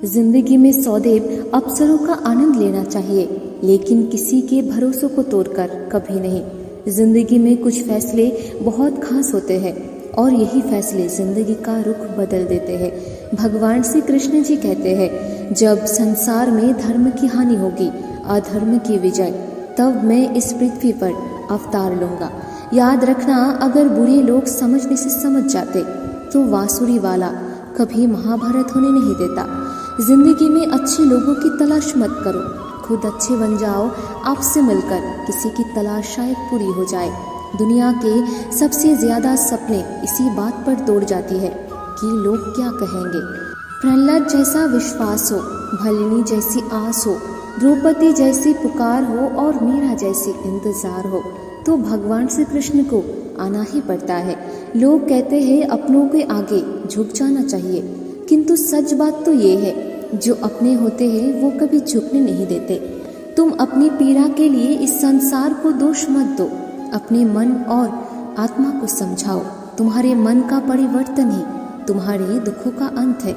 जिंदगी में सदैव अवसरों का आनंद लेना चाहिए, लेकिन किसी के भरोसों को तोड़कर कभी नहीं। जिंदगी में कुछ फैसले बहुत खास होते हैं और यही फैसले जिंदगी का रुख बदल देते हैं। भगवान श्री कृष्ण जी कहते हैं, जब संसार में धर्म की हानि होगी, अधर्म की विजय, तब मैं इस पृथ्वी पर अवतार लूंगा। याद रखना, अगर बुरे लोग समझने से समझ जाते तो वासुरी वाला कभी महाभारत होने नहीं देता। जिंदगी में अच्छे लोगों की तलाश मत करो, खुद अच्छे बन जाओ। आपसे मिलकर किसी की तलाश शायद पूरी हो जाए। दुनिया के सबसे ज्यादा सपने इसी बात पर तोड़ जाती है कि लोग क्या कहेंगे। प्रहलाद जैसा विश्वास हो, भलिनी जैसी आस हो, द्रौपदी जैसी पुकार हो और मीरा जैसी इंतजार हो, तो भगवान श्री कृष्ण को आना ही पड़ता है। लोग कहते हैं अपनों के आगे झुक जाना चाहिए, किंतु सच बात तो ये है, जो अपने होते हैं वो कभी झुकने नहीं देते। तुम अपनी पीड़ा के लिए इस संसार को दोष मत दो, अपने मन और आत्मा को समझाओ। तुम्हारे मन का परिवर्तन ही तुम्हारे दुखों का अंत है।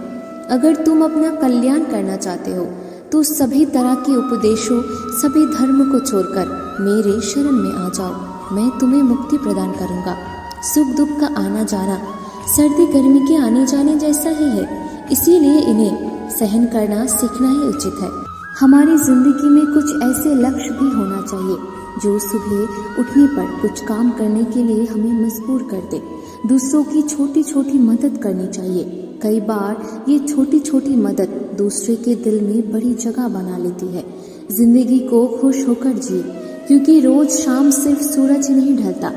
अगर तुम अपना कल्याण करना चाहते हो तो सभी तरह के उपदेशों, सभी धर्म को छोड़कर मेरे शरण में आ जाओ। मैं तुम्हें मुक्ति प्रदान करूंगा। सुख दुख का आना जाना सर्दी गर्मी के आने जाने जैसा ही है, इसीलिए इन्हें सहन करना सीखना ही उचित है। हमारी जिंदगी में कुछ ऐसे लक्ष्य भी होना चाहिए जो सुबह उठने पर कुछ काम करने के लिए हमें मजबूर कर दे। दूसरों की छोटी छोटी मदद करनी चाहिए। कई बार ये छोटी छोटी मदद दूसरे के दिल में बड़ी जगह बना लेती है। जिंदगी को खुश होकर जिए, क्योंकि रोज शाम सिर्फ सूरज ही नहीं ढलता,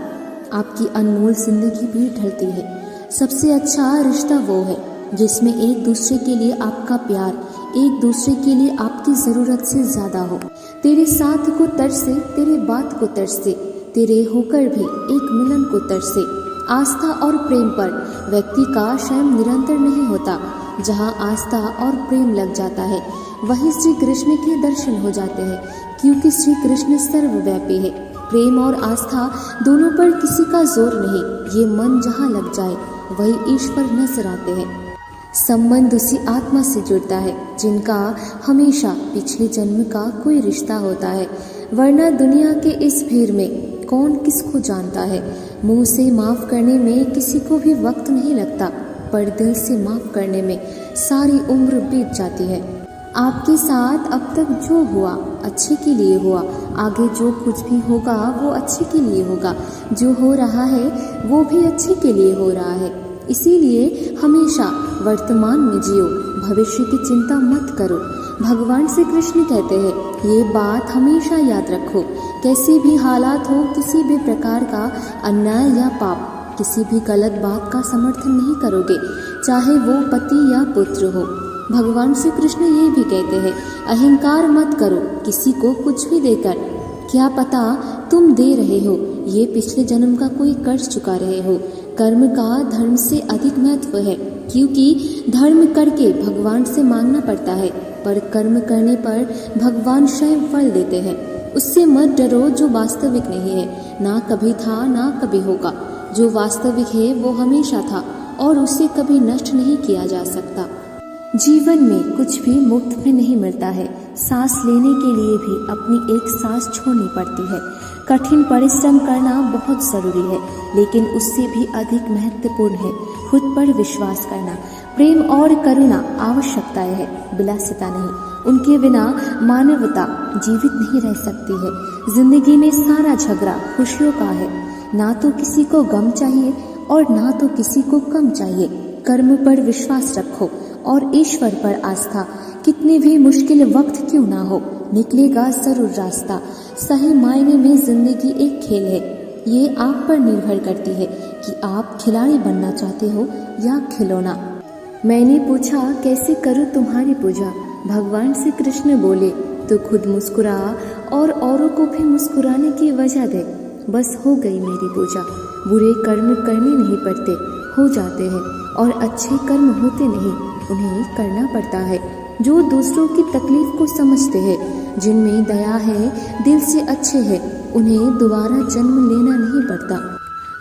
आपकी अनमोल जिंदगी भी ढलती है। सबसे अच्छा रिश्ता वो है जिसमें एक दूसरे के लिए आपका प्यार, एक दूसरे के लिए आपकी जरूरत से ज्यादा हो। तेरे साथ को तरसे, तेरे बात को तरसे, तेरे होकर भी एक मिलन को तरसे। आस्था और प्रेम पर व्यक्ति का स्वयं निरंतर नहीं होता। जहाँ आस्था और प्रेम लग जाता है, वहीं श्री कृष्ण के दर्शन हो जाते हैं, क्योंकि श्री कृष्ण सर्वव्यापी है। प्रेम और आस्था दोनों पर किसी का जोर नहीं, ये मन जहाँ लग जाए वही ईश्वर नजर आते हैं। संबंध उसी आत्मा से जुड़ता है जिनका हमेशा पिछले जन्म का कोई रिश्ता होता है, वरना दुनिया के इस भीड़ में कौन किसको जानता है। मुंह से माफ करने में किसी को भी वक्त नहीं लगता, पर दिल से माफ करने में सारी उम्र बीत जाती है। आपके साथ अब तक जो हुआ अच्छे के लिए हुआ, आगे जो कुछ भी होगा वो अच्छे के लिए होगा, जो हो रहा है वो भी अच्छे के लिए हो रहा है। इसीलिए हमेशा वर्तमान में जियो, भविष्य की चिंता मत करो। भगवान श्री कृष्ण कहते हैं, ये बात हमेशा याद रखो, कैसे भी हालात हो, किसी भी प्रकार का अन्याय या पाप, किसी भी गलत बात का समर्थन नहीं करोगे, चाहे वो पति या पुत्र हो। भगवान श्री कृष्ण ये भी कहते हैं, अहंकार मत करो किसी को कुछ भी देकर। क्या पता तुम दे रहे हो, ये पिछले जन्म का कोई कर्ज चुका रहे हो। कर्म का धर्म से अधिक महत्व है, क्योंकि धर्म करके भगवान से मांगना पड़ता है, पर कर्म करने पर भगवान स्वयं फल देते हैं। उससे मत डरो जो वास्तविक नहीं है, ना कभी था ना कभी होगा। जो वास्तविक है वो हमेशा था और उसे कभी नष्ट नहीं किया जा सकता। जीवन में कुछ भी मुफ्त में नहीं मिलता है। सांस लेने के लिए भी अपनी एक सांस छोड़नी पड़ती है। कठिन परिश्रम करना बहुत जरूरी है, लेकिन उससे भी अधिक महत्वपूर्ण है खुद पर विश्वास करना। प्रेम और करुणा आवश्यकताएं है, विलासिता नहीं। उनके बिना मानवता जीवित नहीं रह सकती है। जिंदगी में सारा झगड़ा खुशियों का है। ना तो किसी को गम चाहिए और ना तो किसी को कम चाहिए। कर्म पर विश्वास रखो और ईश्वर पर आस्था। कितने भी मुश्किल वक्त क्यों ना हो, निकलेगा जरूर रास्ता। सही मायने में जिंदगी एक खेल है। ये आप पर निर्भर करती है कि आप खिलाड़ी बनना चाहते हो या खिलौना। मैंने पूछा, कैसे करूँ तुम्हारी पूजा? भगवान श्री कृष्ण बोले, तो खुद मुस्कुरा और औरों को भी मुस्कुराने की वजह दे, बस हो गई मेरी पूजा। बुरे कर्म करने नहीं पड़ते, हो जाते हैं, और अच्छे कर्म होते नहीं, उन्हें करना पड़ता है। जो दूसरों की तकलीफ को समझते हैं, जिनमें दया है, दिल से अच्छे हैं, उन्हें दोबारा जन्म लेना नहीं पड़ता।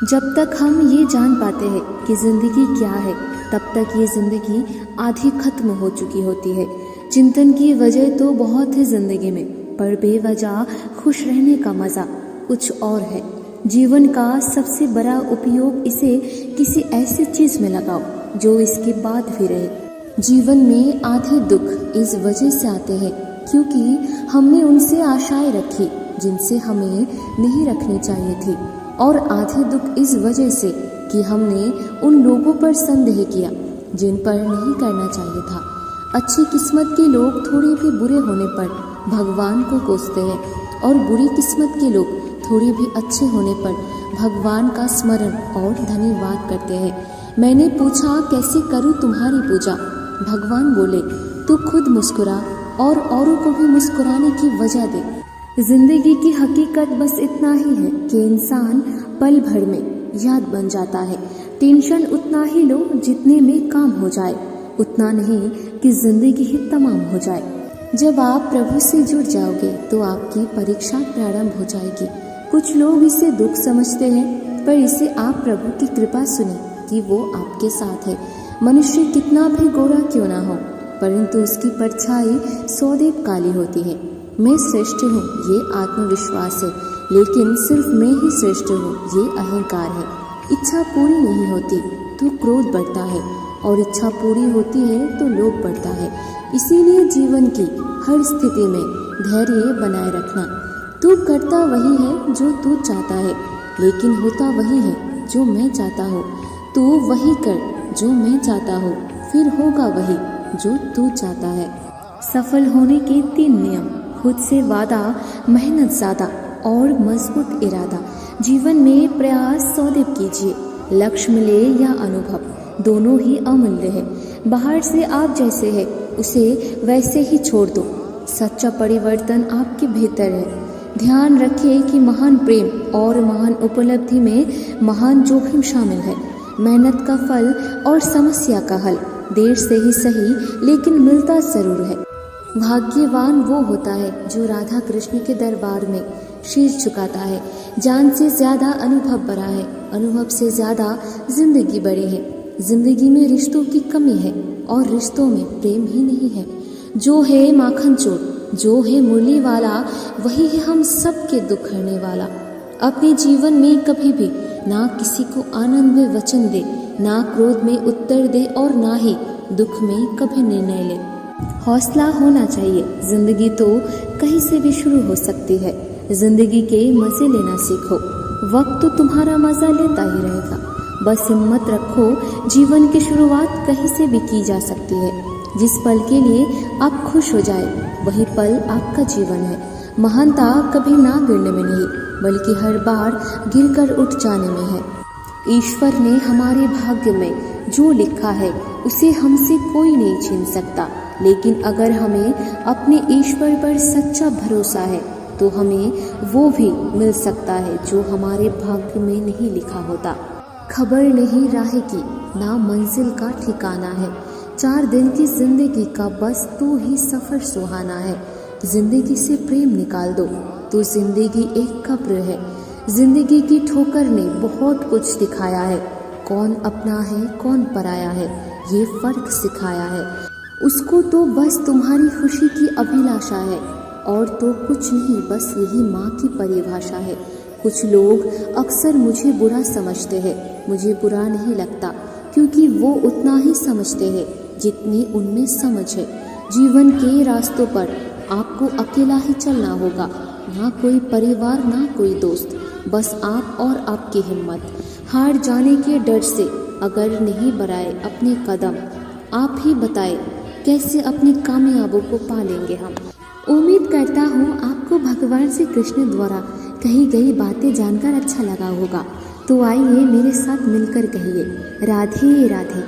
जब तक हम ये जान पाते हैं कि जिंदगी क्या है, तब तक ये जिंदगी आधी खत्म हो चुकी होती है। चिंतन की वजह तो बहुत है जिंदगी में, पर बेवजह खुश रहने का मजा कुछ और है। जीवन का सबसे बड़ा उपयोग इसे किसी ऐसी चीज में लगाओ जो इसके बाद भी रहे। जीवन में आधे दुख इस वजह से आते हैं क्योंकि हमने उनसे आशाएं रखी जिनसे हमें नहीं रखनी चाहिए थी, और आधे दुख इस वजह से कि हमने उन लोगों पर संदेह किया जिन पर नहीं करना चाहिए था। अच्छी किस्मत के लोग थोड़े भी बुरे होने पर भगवान को कोसते हैं, और बुरी किस्मत के लोग थोड़े भी अच्छे होने पर भगवान का स्मरण और धन्यवाद करते हैं। मैंने पूछा कैसे करूं तुम्हारी पूजा? भगवान बोले तू खुद मुस्कुरा और औरों को भी मुस्कुराने की वजह दे। जिंदगी की हकीकत बस इतना ही है कि इंसान पल भर में याद बन जाता है। टेंशन उतना ही लो जितने में काम हो जाए, उतना नहीं कि जिंदगी ही तमाम हो जाए। जब आप प्रभु से जुड़ जाओगे तो आपकी परीक्षा प्रारंभ हो जाएगी। कुछ लोग इसे दुख समझते हैं, पर इसे आप प्रभु की कृपा सुने कि वो आपके साथ है। मनुष्य कितना भी गोरा क्यों ना हो, परंतु उसकी परछाई सौदेव काली होती है। मैं श्रेष्ठ हूँ ये आत्मविश्वास है, लेकिन सिर्फ मैं ही श्रेष्ठ हूँ ये अहंकार है। इच्छा पूरी नहीं होती तो क्रोध बढ़ता है, और इच्छा पूरी होती है तो लोभ बढ़ता है। इसीलिए जीवन की हर स्थिति में धैर्य बनाए रखना। तू करता वही है जो तू चाहता है, लेकिन होता वही है जो मैं चाहता हूँ। तू वही कर जो मैं चाहता हूँ, फिर होगा वही जो तू चाहता है। सफल होने के 3 नियम: खुद से वादा, मेहनत ज्यादा और मजबूत इरादा। जीवन में प्रयास सौदेव कीजिए, लक्ष्य मिले या अनुभव, दोनों ही अमूल्य है। बाहर से आप जैसे है उसे वैसे ही छोड़ दो। सच्चा परिवर्तन आपके भीतर है। ध्यान रखिए कि महान प्रेम और महान उपलब्धि में महान जोखिम शामिल है। मेहनत का फल और समस्या का हल देर से ही सही लेकिन मिलता जरूर है। भाग्यवान वो होता है जो राधा कृष्ण के दरबार में शीश झुकाता है। जान से ज्यादा अनुभव बड़ा है, अनुभव से ज्यादा जिंदगी बड़ी है। जिंदगी में रिश्तों की कमी है और रिश्तों में प्रेम ही नहीं है। जो है माखन चोर, जो है मुरली वाला, वही है हम सब के दुख हरने वाला। अपने जीवन में कभी भी ना किसी को आनंद में वचन दे, ना क्रोध में उत्तर दे, और ना ही दुख में कभी निर्णय ले। हौसला होना चाहिए। जिंदगी तो कहीं से भी शुरू हो सकती है। जिंदगी के मजे लेना सीखो। वक्त तो तुम्हारा मजा लेता ही रहेगा, बस हिम्मत रखो। जीवन की शुरुआत कहीं से भी की जा सकती है। जिस पल के लिए आप खुश हो जाए वही पल आपका जीवन है। महानता कभी ना गिरने में नहीं, बल्कि हर बार गिरकर उठ जाने में है। ईश्वर ने हमारे भाग्य में जो लिखा है उसे हमसे कोई नहीं छीन सकता, लेकिन अगर हमें अपने ईश्वर पर सच्चा भरोसा है तो हमें वो भी मिल सकता है जो हमारे भाग्य में नहीं लिखा होता। खबर नहीं राह की, ना मंजिल का ठिकाना है। 4 दिन की जिंदगी का बस तू ही सफर सुहाना है। जिंदगी से प्रेम निकाल दो तो जिंदगी एक कब्र है। जिंदगी की ठोकर ने बहुत कुछ सिखाया है। कौन अपना है कौन पराया है ये फर्क सिखाया है। उसको तो बस तुम्हारी खुशी की अभिलाषा है, और तो कुछ नहीं, बस यही माँ की परिभाषा है। कुछ लोग अक्सर मुझे बुरा समझते हैं, मुझे बुरा नहीं लगता, क्योंकि वो उतना ही समझते हैं जितनी उनमें समझ है। जीवन के रास्तों पर आपको अकेला ही चलना होगा, ना कोई परिवार ना कोई दोस्त, बस आप और आपकी हिम्मत। हार जाने के डर से अगर नहीं बढ़ाए अपने कदम, आप ही बताए कैसे अपनी कामयाबों को पालेंगे हम। उम्मीद करता हूँ आपको भगवान श्री कृष्ण द्वारा कही गई बातें जानकर अच्छा लगा होगा। तो आइए मेरे साथ मिलकर कहिए राधे राधे।